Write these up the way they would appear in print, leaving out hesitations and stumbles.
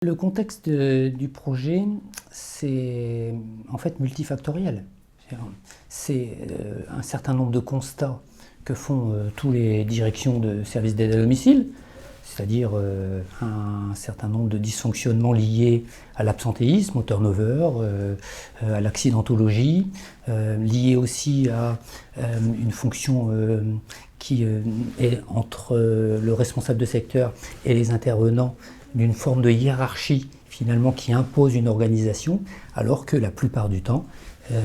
Le contexte du projet, c'est en fait multifactoriel. C'est un certain nombre de constats que font toutes les directions de services d'aide à domicile, c'est-à-dire un certain nombre de dysfonctionnements liés à l'absentéisme, au turnover, à l'accidentologie, liés aussi à une fonction qui est entre le responsable de secteur et les intervenants, d'une forme de hiérarchie finalement qui impose une organisation, alors que la plupart du temps,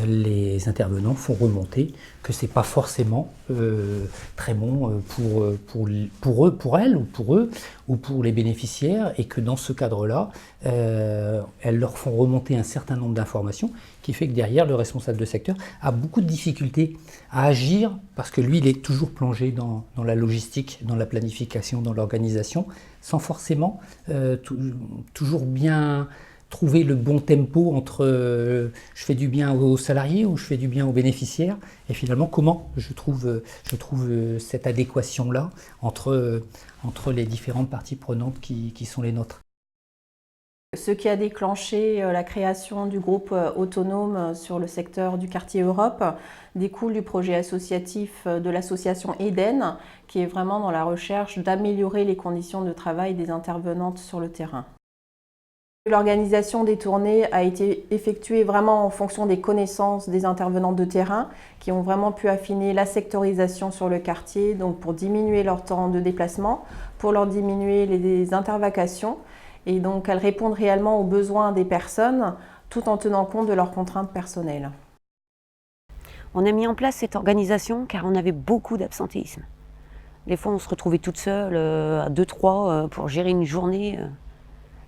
les intervenants font remonter que c'est pas forcément très bon pour eux, pour elles, ou pour eux, ou pour les bénéficiaires, et que dans ce cadre-là, elles leur font remonter un certain nombre d'informations, qui fait que derrière, le responsable de secteur a beaucoup de difficultés à agir, parce que lui, il est toujours plongé dans la logistique, dans la planification, dans l'organisation, sans forcément toujours bien trouver le bon tempo entre je fais du bien aux salariés ou je fais du bien aux bénéficiaires, et finalement comment je trouve cette adéquation-là entre les différentes parties prenantes qui sont les nôtres. Ce qui a déclenché la création du groupe autonome sur le secteur du quartier Europe découle du projet associatif de l'association Eden, qui est vraiment dans la recherche d'améliorer les conditions de travail des intervenantes sur le terrain. L'organisation des tournées a été effectuée vraiment en fonction des connaissances des intervenantes de terrain qui ont vraiment pu affiner la sectorisation sur le quartier, donc pour diminuer leur temps de déplacement, pour leur diminuer les intervacations, et donc elles répondent réellement aux besoins des personnes tout en tenant compte de leurs contraintes personnelles. On a mis en place cette organisation car on avait beaucoup d'absentéisme. Des fois on se retrouvait toute seule à 2-3 pour gérer une journée.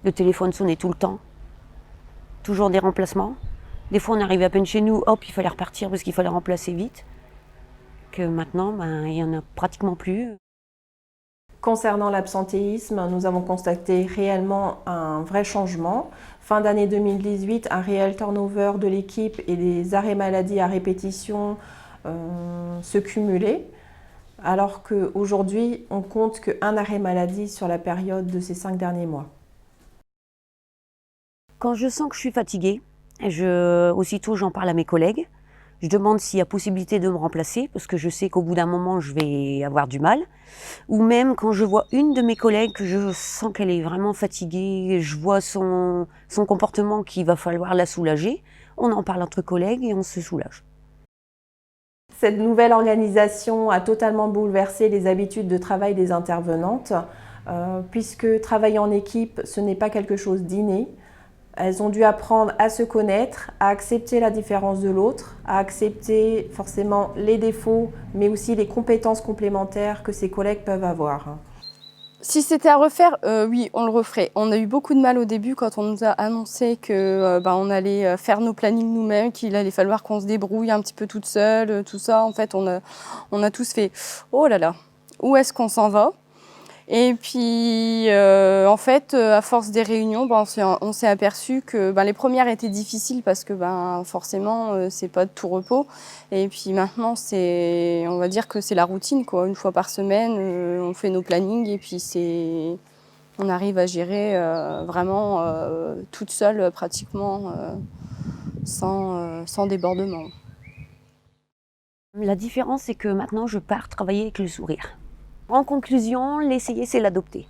Le téléphone sonnait tout le temps, toujours des remplacements. Des fois on arrivait à peine chez nous, hop, il fallait repartir parce qu'il fallait remplacer vite. Que maintenant, il n'y en a pratiquement plus. Concernant l'absentéisme, nous avons constaté réellement un vrai changement. Fin d'année 2018, un réel turnover de l'équipe et des arrêts maladie à répétition se cumulaient, alors qu'aujourd'hui, on compte qu'un arrêt maladie sur la période de ces 5 derniers mois. Quand je sens que je suis fatiguée, aussitôt j'en parle à mes collègues. Je demande s'il y a possibilité de me remplacer, parce que je sais qu'au bout d'un moment, je vais avoir du mal. Ou même quand je vois une de mes collègues, que je sens qu'elle est vraiment fatiguée, je vois son comportement qu'il va falloir la soulager, on en parle entre collègues et on se soulage. Cette nouvelle organisation a totalement bouleversé les habitudes de travail des intervenantes, puisque travailler en équipe, ce n'est pas quelque chose d'inné. Elles ont dû apprendre à se connaître, à accepter la différence de l'autre, à accepter forcément les défauts, mais aussi les compétences complémentaires que ses collègues peuvent avoir. Si c'était à refaire, oui, on le referait. On a eu beaucoup de mal au début quand on nous a annoncé que on allait faire nos plannings nous-mêmes, qu'il allait falloir qu'on se débrouille un petit peu toute seule, tout ça. En fait, on a tous fait « Oh là là, où est-ce qu'on s'en va ?» Et puis, en fait, à force des réunions, on s'est aperçu que les premières étaient difficiles parce que forcément, c'est pas de tout repos. Et puis maintenant, on va dire que c'est la routine, quoi. Une fois par semaine, on fait nos plannings et puis on arrive à gérer vraiment toute seule, pratiquement, sans débordement. La différence, c'est que maintenant, je pars travailler avec le sourire. En conclusion, l'essayer, c'est l'adopter.